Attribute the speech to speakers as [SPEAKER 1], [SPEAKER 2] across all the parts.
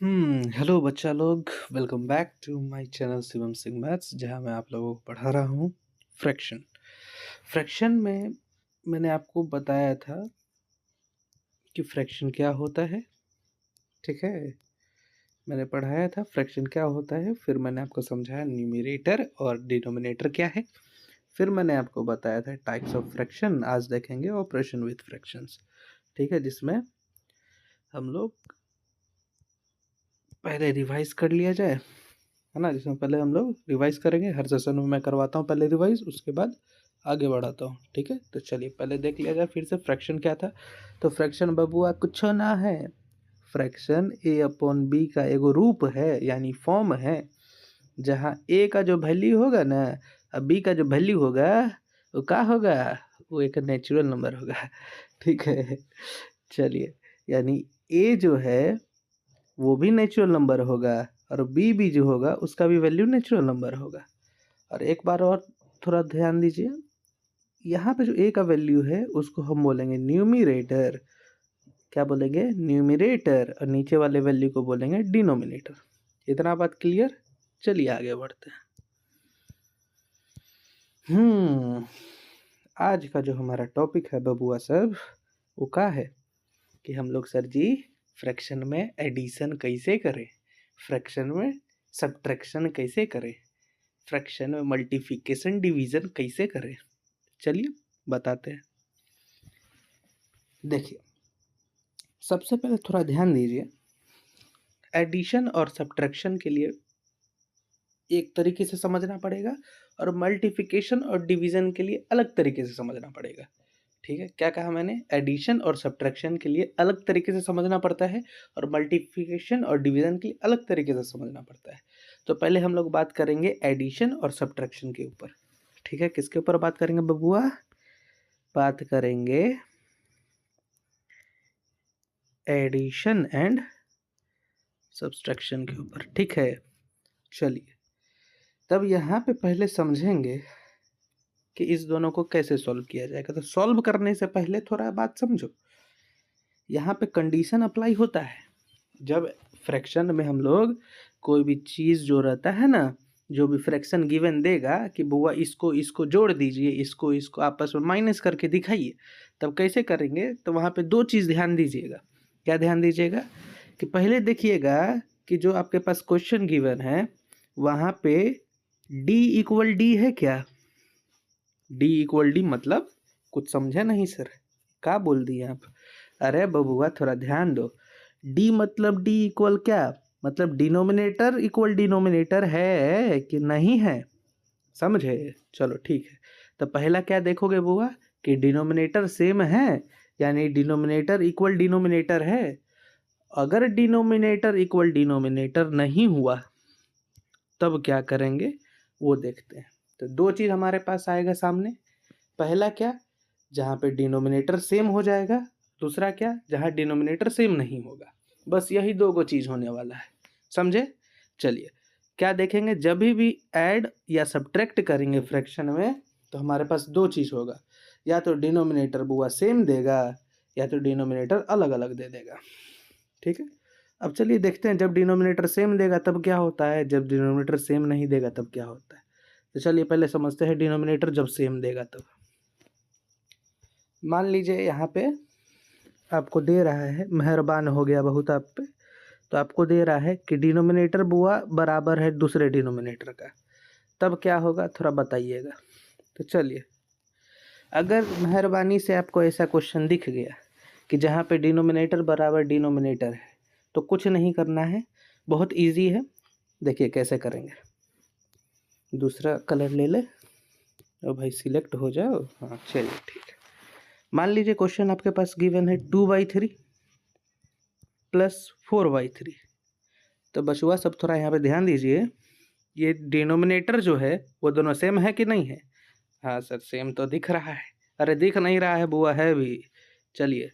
[SPEAKER 1] Hello बच्चा लोग, welcome back to my channel Shivam Singh maths, जहां मैं आप लोगों को पढ़ा रहा हूं फ्रैक्शन। फ्रैक्शन में मैंने आपको बताया था कि फ्रैक्शन क्या होता है। ठीक है, मैंने पढ़ाया था फ्रैक्शन क्या होता है, फिर मैंने आपको समझाया न्यूमरेटर और डिनोमिनेटर क्या है। फिर मैंने आपको बताया था टाइप्स ऑफ फ्रैक्शन। आज देखेंगे ऑपरेशन विथ फ्रैक्शंस। ठीक है, जिसमें हम लोग पहले रिवाइज कर लिया जाए, है ना। जिसमें पहले हम लोग रिवाइज करेंगे, हर सेशन में मैं करवाता हूँ पहले रिवाइज, उसके बाद आगे बढ़ाता हूँ। ठीक है, तो चलिए पहले देख लिया जाए फिर से फ्रैक्शन क्या था। तो फ्रैक्शन बबुआ कुछ ना है, फ्रैक्शन ए अपॉन बी का एगो रूप है, यानी फॉर्म है, जहाँ ए का जो वैल्यू होगा ना और बी का जो वैल्यू होगा वो क्या होगा, वो एक नेचुरल नंबर होगा। ठीक है, चलिए, यानी ए जो है वो भी नेचुरल नंबर होगा और बी भी जो होगा उसका भी वैल्यू नेचुरल नंबर होगा। और एक बार और थोड़ा ध्यान दीजिए, यहाँ पे जो ए का वैल्यू है उसको हम बोलेंगे न्यूमरेटर। क्या बोलेंगे? न्यूमरेटर। और नीचे वाले वैल्यू को बोलेंगे डिनोमिनेटर। इतना बात क्लियर? चलिए आगे बढ़ते हैं। आज का जो हमारा टॉपिक है बबुआ सब, वो क्या है कि हम लोग सर जी फ्रैक्शन में एडिशन कैसे करें, फ्रैक्शन में सब्ट्रैक्शन कैसे करें, फ्रैक्शन में मल्टीप्लिकेशन डिवीजन कैसे करें। चलिए बताते हैं। देखिए, सबसे पहले थोड़ा ध्यान दीजिए, एडिशन और सब्ट्रैक्शन के लिए एक तरीके से समझना पड़ेगा और मल्टीप्लिकेशन और डिवीजन के लिए अलग तरीके से समझना पड़ेगा। ठीक है, क्या कहा मैंने? एडिशन और सब्ट्रैक्शन के लिए अलग तरीके से समझना पड़ता है और मल्टीप्लिकेशन और डिवीजन के लिए अलग तरीके से समझना पड़ता है। तो पहले हम लोग बात करेंगे एडिशन और सब्ट्रैक्शन के ऊपर। ठीक है, किसके ऊपर बात करेंगे बबुआ? बात करेंगे एडिशन एंड सब्ट्रैक्शन के ऊपर। ठीक है, चलिए तब यहाँ पे पहले समझेंगे कि इस दोनों को कैसे सॉल्व किया जाएगा। तो सॉल्व करने से पहले थोड़ा बात समझो, यहाँ पे कंडीशन अप्लाई होता है। जब फ्रैक्शन में हम लोग कोई भी चीज़ जो रहता है ना, जो भी फ्रैक्शन गिवन देगा कि बुआ इसको इसको जोड़ दीजिए, इसको इसको आपस में माइनस करके दिखाइए, तब कैसे करेंगे? तो वहाँ पे दो चीज़ ध्यान दीजिएगा। क्या ध्यान दीजिएगा? कि पहले देखिएगा कि जो आपके पास क्वेश्चन गिवन है वहाँ पे d इक्वल डी है क्या? d इक्वल डी मतलब कुछ समझे नहीं सर, क्या बोल दिए आप? अरे बबुआ थोड़ा ध्यान दो। d मतलब d इक्वल क्या? मतलब डिनोमिनेटर इक्वल डिनोमिनेटर है कि नहीं है, समझे? चलो ठीक है, तो पहला क्या देखोगे बुआ कि डिनोमिनेटर सेम है, यानी डिनोमिनेटर इक्वल डिनोमिनेटर है। अगर डिनोमिनेटर इक्वल डिनोमिनेटर नहीं हुआ तब क्या करेंगे वो देखते हैं। तो दो चीज़ हमारे पास आएगा सामने। पहला क्या? जहाँ पे डिनोमिनेटर सेम हो जाएगा। दूसरा क्या? जहाँ डिनोमिनेटर सेम नहीं होगा। बस यही दो गो चीज़ होने वाला है, समझे? चलिए क्या देखेंगे, जब भी ऐड या सब्ट्रैक्ट करेंगे फ्रैक्शन में तो हमारे पास दो चीज़ होगा, या तो डिनोमिनेटर बुआ सेम देगा या तो डिनोमिनेटर अलग अलग दे देगा। ठीक है, अब चलिए देखते हैं जब डिनोमिनेटर सेम देगा तब क्या होता है, जब डिनोमिनेटर सेम नहीं देगा तब क्या होता है। तो चलिए पहले समझते हैं डिनोमिनेटर जब सेम देगा तब। मान लीजिए यहाँ पे आपको दे रहा है, मेहरबान हो गया बहुत आप पे, तो आपको दे रहा है कि डिनोमिनेटर बुआ बराबर है दूसरे डिनोमिनेटर का, तब क्या होगा थोड़ा बताइएगा। तो चलिए, अगर मेहरबानी से आपको ऐसा क्वेश्चन दिख गया कि जहाँ पे डिनोमिनेटर बराबर डिनोमिनेटर है, तो कुछ नहीं करना है, बहुत इजी है। देखिए कैसे करेंगे, दूसरा कलर ले ले और भाई सिलेक्ट हो जाओ। हाँ चलिए ठीक है, मान लीजिए क्वेश्चन आपके पास गिवन है 2/3 प्लस 4/3। तो बचुआ सब थोड़ा यहाँ पे ध्यान दीजिए, ये डिनोमिनेटर जो है वो दोनों सेम है कि नहीं है? हाँ सर सेम तो दिख रहा है। अरे दिख नहीं रहा है बुआ, है भी। चलिए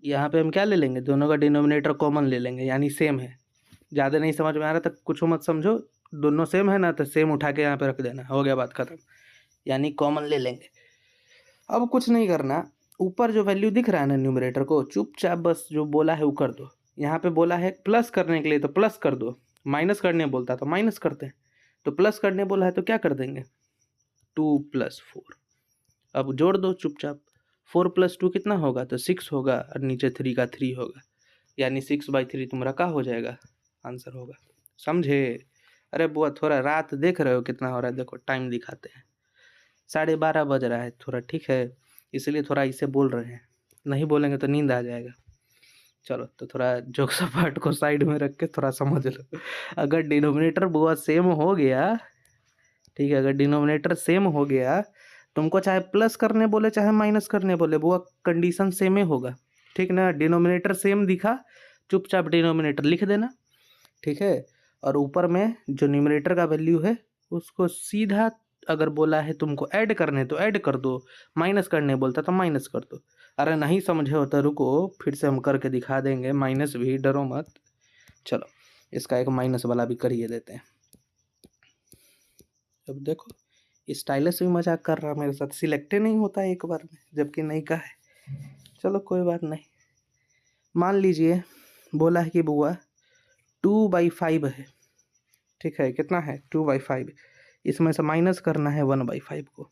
[SPEAKER 1] यहाँ पे हम क्या ले लेंगे, दोनों का डिनोमिनेटर कॉमन ले लेंगे, यानी सेम है। ज़्यादा नहीं समझ में आ रहा तो कुछ मत समझो, दोनों सेम है ना तो सेम उठा के यहाँ पे रख देना, हो गया बात खत्म, यानी कॉमन ले लेंगे। अब कुछ नहीं करना, ऊपर जो वैल्यू दिख रहा है ना न्यूमरेटर को, चुपचाप बस जो बोला है वो कर दो। यहाँ पे बोला है प्लस करने के लिए तो प्लस कर दो, माइनस करने बोलता तो माइनस करते हैं। तो प्लस करने बोला है तो क्या कर देंगे, 2 + 4। अब जोड़ दो चुपचाप, 4 + 2 कितना होगा, तो 6 होगा, और नीचे 3 का 3 होगा, यानी 6/3 तुम्हारा क्या हो जाएगा, आंसर होगा। समझे? अरे बुआ थोड़ा रात देख रहे हो कितना हो रहा है, देखो टाइम दिखाते हैं, 12:30 बज रहा है थोड़ा, ठीक है, इसलिए थोड़ा इसे बोल रहे हैं, नहीं बोलेंगे तो नींद आ जाएगा। चलो तो थोड़ा जोक्स पार्ट को साइड में रख के थोड़ा समझ लो। अगर डिनोमिनेटर बुआ सेम हो गया, ठीक है, अगर डिनोमिनेटर सेम हो गया, तुमको चाहे प्लस करने बोले चाहे माइनस करने बोले, बुआ कंडीशन सेम ही होगा, ठीक ना। डिनोमिनेटर सेम दिखा, चुपचाप डिनोमिनेटर लिख देना, ठीक है। और ऊपर में जो न्यूमरेटर का वैल्यू है उसको सीधा, अगर बोला है तुमको ऐड करने तो ऐड कर दो, माइनस करने बोलता तो माइनस कर दो। अरे नहीं समझे हो तो रुको, फिर से हम करके दिखा देंगे, माइनस भी, डरो मत। चलो इसका एक माइनस वाला भी करिए देते हैं। अब देखो स्टाइलिश भी मजाक कर रहा मेरे साथ, सिलेक्ट नहीं होता है एक बार में, जबकि नहीं का है। चलो कोई बात नहीं, मान लीजिए बोला है कि बुआ 2/5 है, ठीक है, कितना है 2/5, इसमें से माइनस करना है 1/5 को।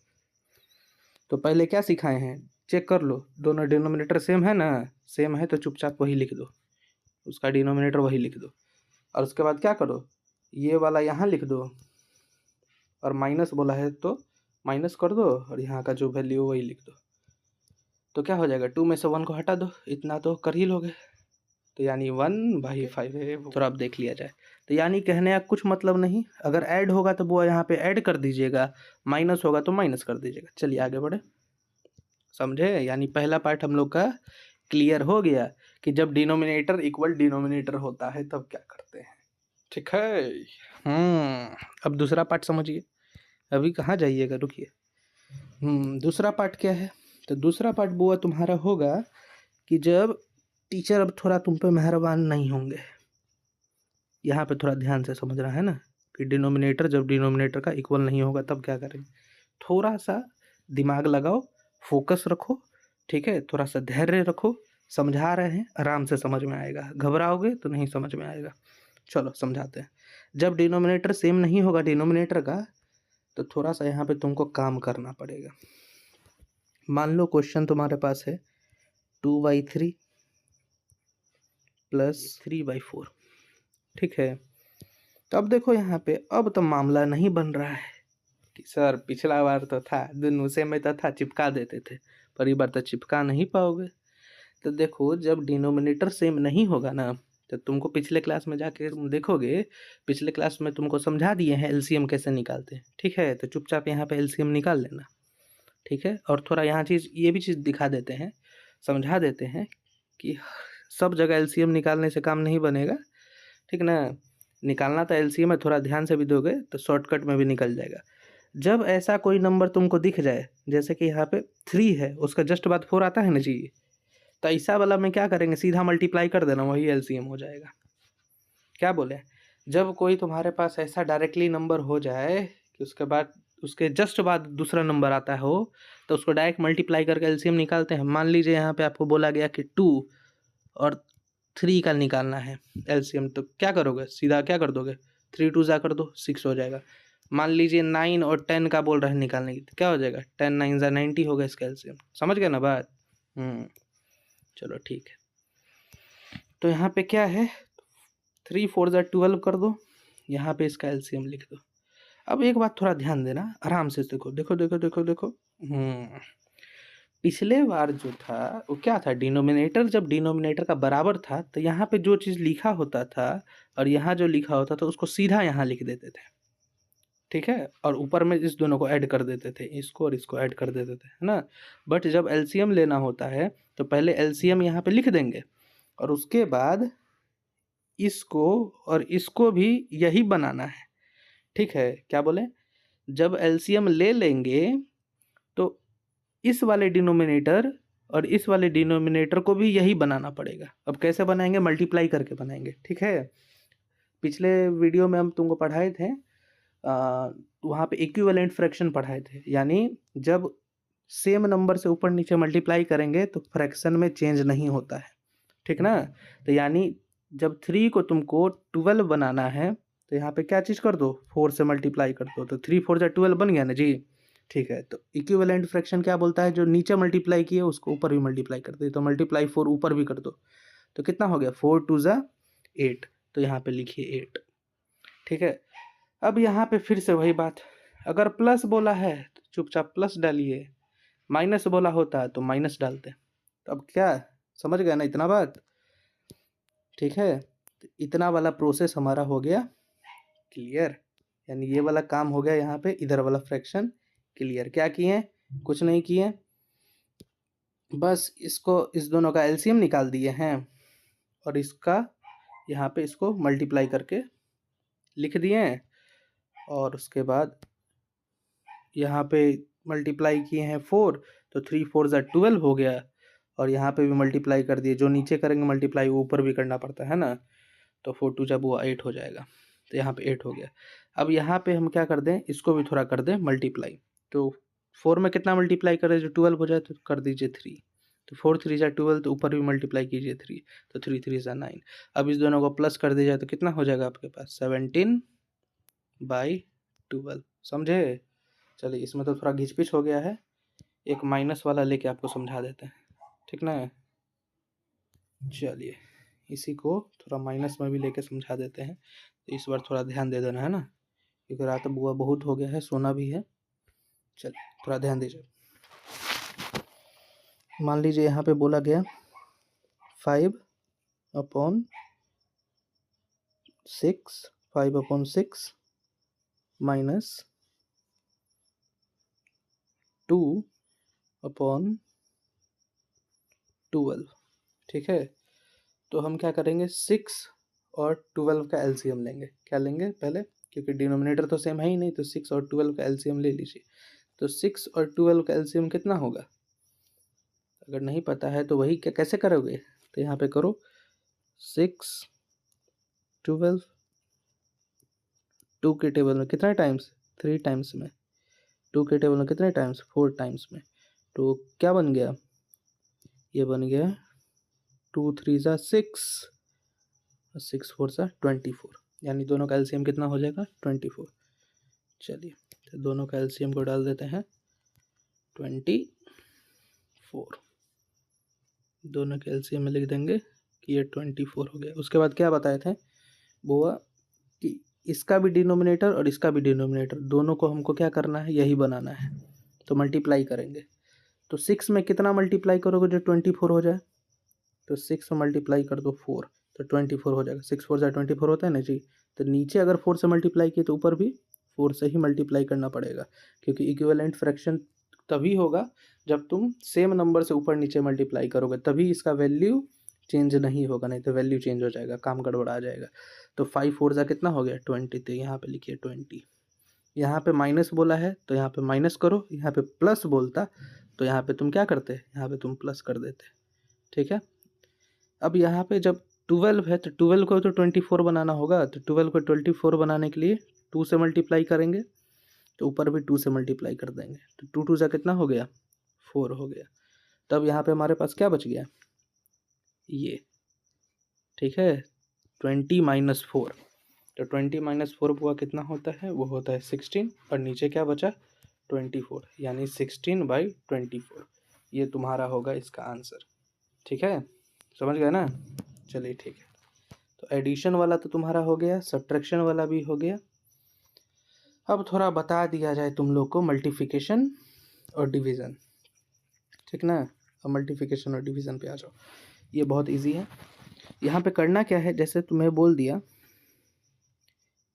[SPEAKER 1] तो पहले क्या सिखाए हैं, चेक कर लो, दोनों डिनोमिनेटर सेम है ना, सेम है तो चुपचाप वही लिख दो, उसका डिनोमिनेटर वही लिख दो, और उसके बाद क्या करो, ये वाला यहाँ लिख दो, और माइनस बोला है तो माइनस कर दो, और यहाँ का जो वैल्यू वही लिख दो। तो क्या हो जाएगा, 2 में से 1 को हटा दो, इतना तो कर ही लोगे, तो यानी 1/5 है। थोड़ा अब देख लिया जाए, तो यानी कहने का कुछ मतलब नहीं, अगर ऐड होगा तो वो यहाँ पे ऐड कर दीजिएगा, माइनस होगा तो माइनस कर दीजिएगा। चलिए आगे बढ़े, समझे? यानी पहला पार्ट हम लोग का क्लियर हो गया कि जब डिनोमिनेटर इक्वल डिनोमिनेटर होता है तब क्या करते हैं, ठीक है। अब दूसरा पार्ट समझिए, अभी कहाँ जाइएगा, रुकिए। दूसरा पार्ट क्या है, तो दूसरा पार्ट बुआ तुम्हारा होगा कि जब टीचर अब थोड़ा तुम पे मेहरबान नहीं होंगे, यहाँ पे थोड़ा ध्यान से समझना है ना, कि डिनोमिनेटर जब डिनोमिनेटर का इक्वल नहीं होगा तब क्या करेंगे। थोड़ा सा दिमाग लगाओ, फोकस रखो, ठीक है, थोड़ा सा धैर्य रखो, समझा रहे हैं, आराम से समझ में आएगा, घबराओगे तो नहीं समझ में आएगा। चलो समझाते हैं। जब डिनोमिनेटर सेम नहीं होगा डिनोमिनेटर का, तो थोड़ा सा यहाँ पे तुमको काम करना पड़ेगा। मान लो क्वेश्चन तुम्हारे पास है 2/3 + 3/4, ठीक है। तो अब देखो यहाँ पे अब तो मामला नहीं बन रहा है कि सर पिछला बार तो था, दोनों से में तो था, चिपका देते थे, पर इस बार तो चिपका नहीं पाओगे। तो देखो जब डिनोमिनेटर सेम नहीं होगा ना, तो तुमको पिछले क्लास में जाके देखोगे, पिछले क्लास में तुमको समझा दिए हैं एलसीएम कैसे निकालते हैं, ठीक है। तो चुपचाप यहाँ पे एलसीएम निकाल लेना, ठीक है। और थोड़ा यहाँ चीज़ ये भी चीज़ दिखा देते हैं, समझा देते हैं कि सब जगह एलसीएम निकालने से काम नहीं बनेगा, ठीक ना। निकालना तो एलसीएम है, थोड़ा ध्यान से भी दोगे तो शॉर्टकट में भी निकल जाएगा। जब ऐसा कोई नंबर तुमको दिख जाए, जैसे कि यहाँ पे 3 है, उसका जस्ट बाद 4 आता है ना जी, तो ऐसा वाला में क्या करेंगे, सीधा मल्टीप्लाई कर देना, वही एलसीएम हो जाएगा। क्या बोले, जब कोई तुम्हारे पास ऐसा डायरेक्टली नंबर हो जाए कि उसके बाद उसके जस्ट बाद दूसरा नंबर आता हो, तो उसको डायरेक्ट मल्टीप्लाई करके एलसीएम निकालते हैं। मान लीजिए यहाँ पे आपको बोला गया कि 2 और 3 का निकालना है एलसीएम, तो क्या करोगे, सीधा क्या कर दोगे, 3 2 जा कर दो, 6 हो जाएगा। मान लीजिए 9 और 10 का बोल रहे हैं निकालने की, तो क्या हो जाएगा, 10 9 जा 90 होगा इसका एलसीएम। समझ गए ना बात? चलो ठीक है। तो यहाँ पे क्या है, 3 4 जा 12 कर दो, यहाँ पे इसका एलसीएम लिख दो। अब एक बात थोड़ा ध्यान देना, आराम से देखो देखो देखो देखो देखो। पिछले बार जो था वो क्या था, डिनोमिनेटर जब डिनोमिनेटर का बराबर था तो यहाँ पे जो चीज़ लिखा होता था और यहाँ जो लिखा होता था उसको सीधा यहाँ लिख देते थे, ठीक है, और ऊपर में इस दोनों को ऐड कर देते थे, इसको और इसको ऐड कर देते थे, है ना। बट जब एलसीएम लेना होता है तो पहले एलसीएम यहाँ पे लिख देंगे, और उसके बाद इसको और इसको भी यही बनाना है, ठीक है। क्या बोले, जब एलसीएम ले लेंगे तो इस वाले डिनोमिनेटर और इस वाले डिनोमिनेटर को भी यही बनाना पड़ेगा। अब कैसे बनाएंगे, मल्टीप्लाई करके बनाएंगे, ठीक है। पिछले वीडियो में हम तुमको पढ़ाए थे, वहाँ पे इक्विवेलेंट फ्रैक्शन पढ़ाए थे, यानी जब सेम नंबर से ऊपर नीचे मल्टीप्लाई करेंगे तो फ्रैक्शन में चेंज नहीं होता है, ठीक ना। तो यानी जब 3 को तुमको 12 बनाना है तो यहाँ पे क्या चीज़ कर दो, 4 से मल्टीप्लाई कर दो, तो 3 4 जा 12 बन गया ना जी। ठीक है, तो इक्विवेलेंट फ्रैक्शन क्या बोलता है, जो नीचे मल्टीप्लाई किए उसको ऊपर भी मल्टीप्लाई कर दे, तो मल्टीप्लाई 4 ऊपर भी कर दो, तो कितना हो गया 4 2 जा 8, तो यहाँ पे लिखिए 8। ठीक है, अब यहाँ पे फिर से वही बात, अगर प्लस बोला है तो चुपचाप प्लस डालिए, माइनस बोला होता है तो माइनस डालते। तो अब क्या समझ गया ना इतना बात। ठीक है, तो इतना वाला प्रोसेस हमारा हो गया क्लियर, यानी ये वाला काम हो गया यहाँ पे, इधर वाला फ्रैक्शन क्लियर। क्या किए, कुछ नहीं किए, बस इसको इस दोनों का एलसीएम निकाल दिए हैं और इसका यहाँ पे इसको मल्टीप्लाई करके लिख दिए हैं, और उसके बाद यहाँ पे मल्टीप्लाई किए हैं 4, तो 3 4 जा 12 हो गया, और यहाँ पे भी मल्टीप्लाई कर दिए, जो नीचे करेंगे मल्टीप्लाई वो ऊपर भी करना पड़ता है ना, तो 4 2 जब वो 8 हो जाएगा, तो यहाँ पे 8 हो गया। अब यहाँ पे हम क्या कर दें, इसको भी थोड़ा कर दें मल्टीप्लाई, तो 4 में कितना मल्टीप्लाई करें जो 12 हो जाए, तो कर दीजिए 3, तो 4 3 जा 12, तो ऊपर भी मल्टीप्लाई कीजिए 3, तो 3 3 जा 9। अब इस दोनों को प्लस कर दिया जाए तो कितना हो जाएगा आपके पास 17/12, समझे। चलिए, इसमें तो थोड़ा घिचपिच हो गया है, एक माइनस वाला लेके आपको समझा देते हैं, ठीक ना। चलिए, इसी को थोड़ा माइनस में भी लेके समझा देते हैं, तो इस बार थोड़ा ध्यान दे देना है ना, क्योंकि रात बुआ बहुत हो गया है, सोना भी है। चलिए थोड़ा ध्यान दीजिए। मान लीजिए यहाँ पे बोला गया 5/6 5/6 माइनस 2/12। ठीक है, तो हम क्या करेंगे, 6 और 12 का एलसीएम लेंगे। क्या लेंगे पहले, क्योंकि डिनोमिनेटर तो सेम है ही नहीं, तो 6 और 12 का एलसीएम ले लीजिए। तो 6 और 12 का एलसीएम कितना होगा, अगर नहीं पता है तो वही क्या कैसे करोगे, तो यहाँ पे करो 6 12, 2 के टेबल में कितने टाइम्स, 3 टाइम्स में, 2 के टेबल में कितने टाइम्स, 4 टाइम्स में, तो क्या बन गया, ये बन गया 2 3 जा 6 और 6 4 जा 24, यानी दोनों का एलसीएम कितना हो जाएगा 24। चलिए, तो दोनों का एलसीएम को डाल देते हैं 24, दोनों के एलसीएम में लिख देंगे कि ये 24 हो गया। उसके बाद क्या बताए थे बुआ कि इसका भी डिनोमिनेटर और इसका भी डिनोमिनेटर दोनों को हमको क्या करना है, यही बनाना है, तो मल्टीप्लाई करेंगे। तो 6 में कितना मल्टीप्लाई करोगे जो 24 हो जाए, तो 6 में मल्टीप्लाई कर दो 4, तो 24 हो जाएगा। 6 4 जा 24 होता है ना जी, तो नीचे अगर 4 से मल्टीप्लाई किए तो ऊपर भी 4 से ही मल्टीप्लाई करना पड़ेगा, क्योंकि इक्विवेलेंट फ्रैक्शन तभी होगा जब तुम सेम नंबर से ऊपर नीचे मल्टीप्लाई करोगे, तभी इसका वैल्यू चेंज नहीं होगा, नहीं तो वैल्यू चेंज हो जाएगा, काम गड़बड़ा जाएगा। तो 5 4 जा कितना हो गया 20, तो यहाँ पे लिखिए 20। यहाँ पे माइनस बोला है तो यहाँ पे माइनस करो, यहाँ पे प्लस बोलता तो यहाँ पे तुम क्या करते, यहाँ पे तुम प्लस कर देते। ठीक है, अब यहाँ पे जब 12 है तो 12 को तो 24 बनाना होगा, तो 12 को 24 बनाने के लिए 2 से मल्टीप्लाई करेंगे, तो ऊपर भी 2 से मल्टीप्लाई कर देंगे, तो 2 2 जा कितना हो गया 4 हो गया। तब यहाँ पे हमारे पास क्या बच गया, ये। ठीक है, 20 - 4, तो 20 - 4 बुआ कितना होता है, वो होता है 16, और नीचे क्या बचा 24, यानी 16/24, ये तुम्हारा होगा इसका आंसर। ठीक है, समझ गए ना। चलिए ठीक है, तो एडिशन वाला तो तुम्हारा हो गया, सब्ट्रैक्शन वाला भी हो गया। अब थोड़ा बता दिया जाए तुम लोग को मल्टीप्लिकेशन और डिवीज़न, ठीक ना। अब मल्टीप्लिकेशन और डिवीज़न पे आ जाओ, ये बहुत इजी है। यहाँ पे करना क्या है, जैसे तुम्हें बोल दिया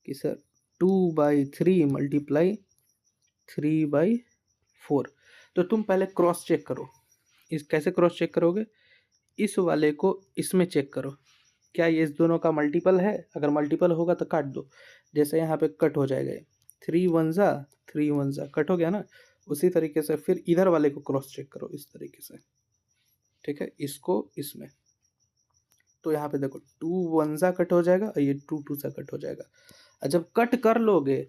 [SPEAKER 1] कि सर 2/3 मल्टीप्लाई 3/4, तो तुम पहले क्रॉस चेक करो। इस कैसे क्रॉस चेक करोगे, इस वाले को इसमें चेक करो, क्या ये इस दोनों का मल्टीपल है, अगर मल्टीपल होगा तो काट दो, जैसे यहाँ पे कट हो जाएगा 3 1 जा 3 1 जा कट हो गया ना। उसी तरीके से फिर इधर वाले को क्रॉस चेक करो इस तरीके से, ठीक है, इसको इसमें, तो यहाँ पे देखो 2 1 जा कट हो जाएगा और ये 2 2 जा कट हो जाएगा। और जब कट कर लोगे,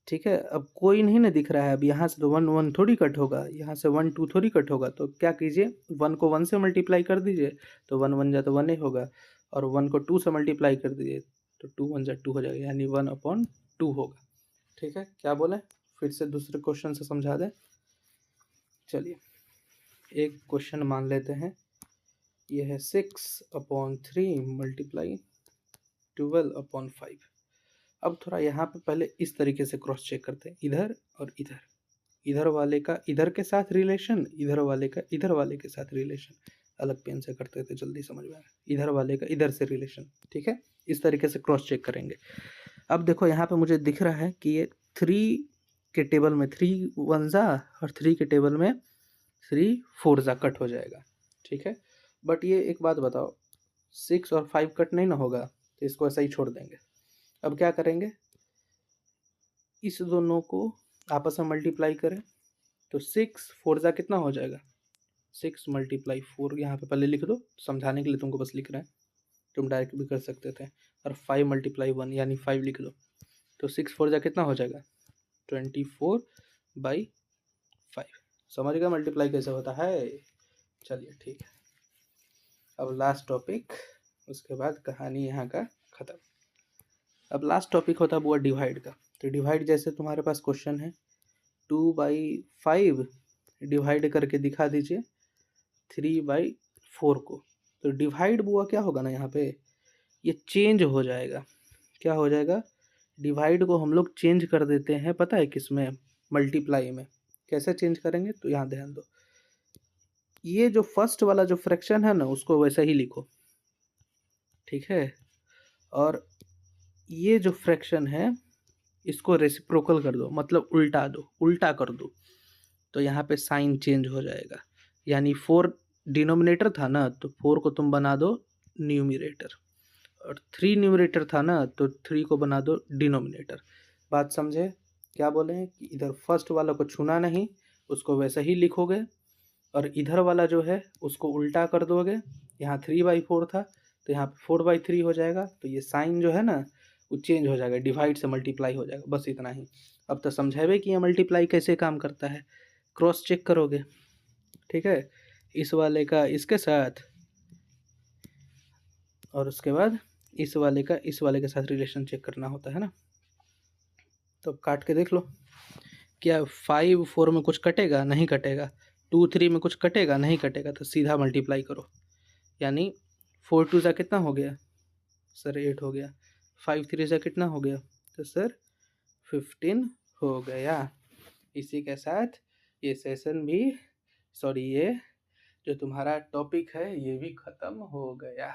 [SPEAKER 1] ठीक है, अब कोई नहीं ना दिख रहा है, अब यहाँ से तो 1 1 थोड़ी कट होगा, यहाँ से 1 2 थोड़ी कट होगा, तो क्या कीजिए 1 को 1 से मल्टीप्लाई कर दीजिए, तो 1 1 जा तो 1 ही होगा, और 1 को 2 से मल्टीप्लाई कर दीजिए तो 2 1 जा 2 हो जाएगा, यानी 1/2 होगा। ठीक है, क्या बोले, फिर से दूसरे क्वेश्चन से समझा दें। चलिए एक क्वेश्चन मान लेते हैं, ये है 6/3 मल्टीप्लाई 12/5। अब थोड़ा यहाँ पे पहले इस तरीके से क्रॉस चेक करते हैं, इधर और इधर, इधर वाले का इधर के साथ रिलेशन, इधर वाले का इधर वाले के साथ रिलेशन। अलग पेन से करते थे, जल्दी समझ में आए, इधर वाले का इधर से रिलेशन। ठीक है, इस तरीके से क्रॉस चेक करेंगे। अब देखो यहाँ पे मुझे दिख रहा है कि ये 3 के टेबल में 3 1 और 3 के टेबल में 3 4 कट हो जाएगा। ठीक है, बट ये एक बात बताओ, 6 और 5 कट नहीं ना होगा, तो इसको ऐसा ही छोड़ देंगे। अब क्या करेंगे, इस दोनों को आपस में मल्टीप्लाई करें तो 6 4 कितना हो जाएगा, 6 × 4, यहाँ पे पहले लिख दो, समझाने के लिए तुमको बस लिख रहे हैं, तुम डायरेक्ट भी कर सकते थे। और 5 × 1 यानी 5 लिख दो, तो 6 4 कितना हो जाएगा, 24/5। समझ गए मल्टीप्लाई कैसे होता है। चलिए ठीक है, अब लास्ट टॉपिक, उसके बाद कहानी यहाँ का ख़त्म। अब लास्ट टॉपिक होता है वो डिवाइड का। तो डिवाइड जैसे तुम्हारे पास क्वेश्चन है 2/5 डिवाइड करके दिखा दीजिए 3/4 को। तो डिवाइड बुआ क्या होगा ना, यहाँ पे ये चेंज हो जाएगा। क्या हो जाएगा, डिवाइड को हम लोग चेंज कर देते हैं, पता है किस में, मल्टीप्लाई में। कैसे चेंज करेंगे, तो यहाँ ध्यान दो, ये जो फर्स्ट वाला जो फ्रैक्शन है ना, उसको वैसा ही लिखो। ठीक है, और ये जो फ्रैक्शन है इसको रेसिप्रोकल कर दो, मतलब उल्टा दो, उल्टा कर दो, तो यहाँ पे साइन चेंज हो जाएगा। यानी 4 डिनोमिनेटर था ना, तो 4 को तुम बना दो न्यूमिनेटर, और 3 न्यूमिनेटर था ना, तो 3 को बना दो डिनोमिनेटर। बात समझे, क्या बोले हैं कि इधर फर्स्ट वाला को छूना नहीं, उसको वैसा ही लिखोगे, और इधर वाला जो है उसको उल्टा कर दोगे। यहाँ 3/4 था, तो यहाँ 4/3 हो जाएगा। तो ये साइन जो है ना वो चेंज हो जाएगा, डिवाइड से मल्टीप्लाई हो जाएगा, बस इतना ही। अब तो समझावे कि ये मल्टीप्लाई कैसे काम करता है, क्रॉस चेक करोगे। ठीक है, इस वाले का इसके साथ, और उसके बाद इस वाले का इस वाले के साथ रिलेशन चेक करना होता है ना। तो काट के देख लो, क्या 5 4 में कुछ कटेगा, नहीं कटेगा। 2 3 में कुछ कटेगा, नहीं कटेगा। तो सीधा मल्टीप्लाई करो, यानी 4 2 कितना हो गया सर, 8 हो गया। 5 3 कितना हो गया, तो सर 15 हो गया। इसी के साथ ये सेशन भी, सॉरी ये जो तुम्हारा टॉपिक है ये भी ख़त्म हो गया।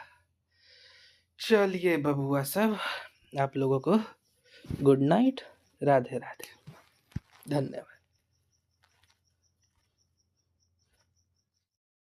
[SPEAKER 1] चलिए बबुआ सब, आप लोगों को गुड नाइट, राधे राधे, धन्यवाद।